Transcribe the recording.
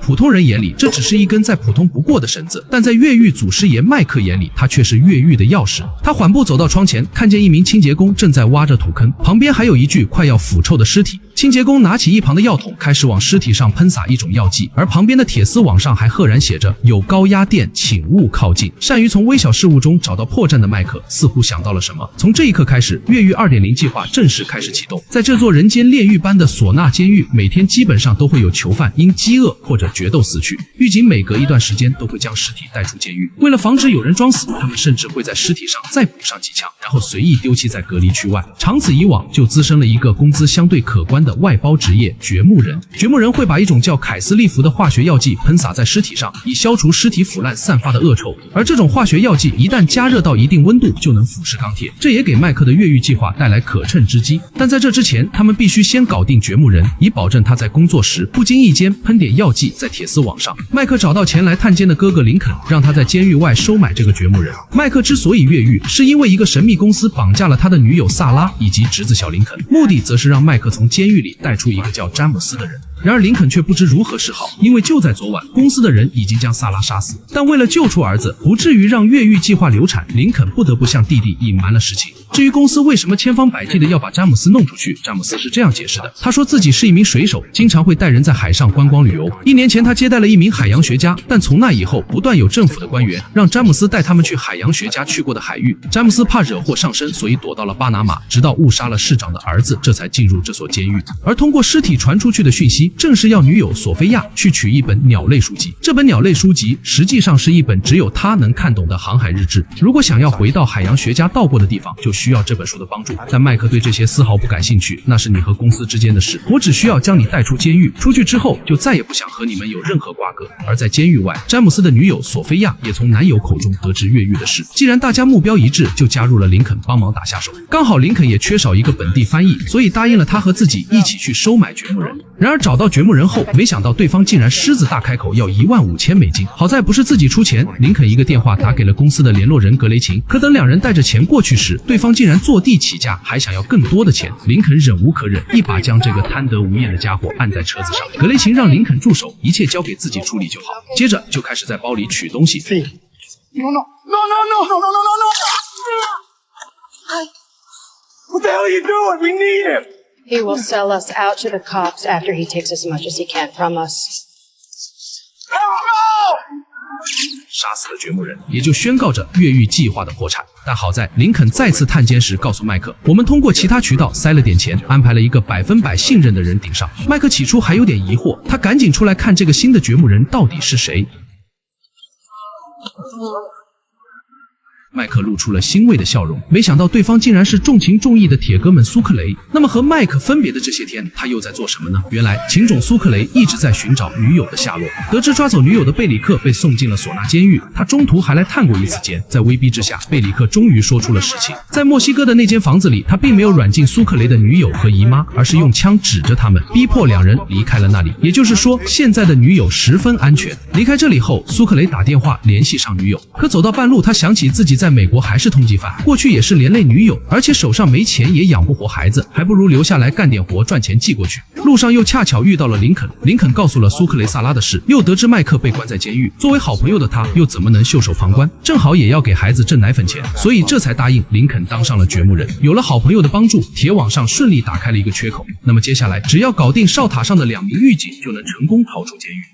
普通人眼里，这只是一根再普通不过的绳子，但在越狱祖师爷麦克眼里，它却是越狱的钥匙。他缓步走到窗前，看见一名清洁工正在挖着土坑，旁边还有一具快要腐臭的尸体。清洁工拿起一旁的药桶，开始往尸体上喷洒一种药剂，而旁边的铁丝网上还赫然写着有高压电，请勿靠近。善于从微小事物中找到破绽的麦克似乎想到了什么，从这一刻开始，越狱 2.0 计划正式开始启动。在这座人间炼狱般的索纳监狱，每天基本上都会有囚犯因饥饿或者决斗死去，狱警每隔一段时间都会将尸体带出监狱。为了防止有人装死，他们甚至会在尸体上再补上几枪，然后随意丢弃在隔离区外。长此以往，就滋生了一个工资相对可观的外包职业——掘墓人。掘墓人会把一种叫凯斯利福的化学药剂喷洒在尸体上，以消除尸体腐烂散发的恶臭。而这种化学药剂一旦加热到一定温度，就能腐蚀钢铁，这也给麦克的越狱计划带来可乘之机。但在这之前，他们必须先搞定掘墓人，以保证他在工作时不经意间喷点药剂在铁丝网上。麦克找到前来探监的哥哥林肯，让他在监狱外收买这个掘墓人。麦克之所以越狱，是因为一个神秘公司绑架了他的女友萨拉以及侄子小林肯，目的则是让麦克从监狱里带出一个叫詹姆斯的人。然而林肯却不知如何是好，因为就在昨晚，公司的人已经将萨拉杀死。但为了救出儿子，不至于让越狱计划流产，林肯不得不向弟弟隐瞒了实情。至于公司为什么千方百计的要把詹姆斯弄出去，詹姆斯是这样解释的：他说自己是一名水手，经常会带人在海上观光旅游。1年前他接待了一名海洋学家，但从那以后，不断有政府的官员让詹姆斯带他们去海洋学家去过的海域。詹姆斯怕惹祸上身，所以躲到了巴拿马，直到误杀了市长的儿子，这才进入这所监狱。而通过尸体传出去的讯息，正是要女友索菲亚去取一本鸟类书籍。这本鸟类书籍实际上是一本只有他能看懂的航海日志。如果想要回到海洋学家到过的地方，就需要这本书的帮助。但麦克对这些丝毫不感兴趣，那是你和公司之间的事，我只需要将你带出监狱，出去之后就再也不想和你们有任何瓜葛。而在监狱外，詹姆斯的女友索菲亚也从男友口中得知越狱的事。既然大家目标一致，就加入了林肯帮忙打下手。刚好林肯也缺少一个本地翻译，所以答应了他和自己一起去收买掘墓人。然而找到掘墓人后，没想到对方竟然狮子大开口要15000美金。好在不是自己出钱，林肯一个电话打给了公司的联络人格雷琴。可等两人带着钱过去时，对方竟然坐地起价，还想要更多的钱。林肯忍无可忍，一把将这个贪得无厌的家伙按在车子上。格雷琴让林肯住手，一切交给自己处理就好。接着就开始在包里取东西。What the hell are you doing? We need him! He will sell us out to the cops after he takes as much as he can from us. 杀死了掘墓人，也就宣告着越狱计划的破产。但好在林肯再次探监时告诉麦克，我们通过其他渠道塞了点钱，安排了一个100%信任的人顶上。麦克起初还有点疑惑，他赶紧出来看这个新的掘墓人到底是谁。麦克露出了欣慰的笑容，没想到对方竟然是重情重义的铁哥们苏克雷。那么和麦克分别的这些天，他又在做什么呢？原来情种苏克雷一直在寻找女友的下落。得知抓走女友的贝里克被送进了索纳监狱，他中途还来探过一次监。在威逼之下，贝里克终于说出了实情。在墨西哥的那间房子里，他并没有软禁苏克雷的女友和姨妈，而是用枪指着他们，逼迫两人离开了那里。也就是说，现在的女友十分安全。离开这里后，苏克雷打电话联系上女友，可走到半路，他想起自己在美国还是通缉犯，过去也是连累女友，而且手上没钱也养不活孩子，还不如留下来干点活赚钱寄过去。路上又恰巧遇到了林肯，林肯告诉了苏克雷萨拉的事，又得知麦克被关在监狱，作为好朋友的他又怎么能袖手旁观，正好也要给孩子挣奶粉钱，所以这才答应林肯当上了掘墓人。有了好朋友的帮助，铁网上顺利打开了一个缺口。那么接下来只要搞定哨塔上的2名狱警，就能成功逃出监狱。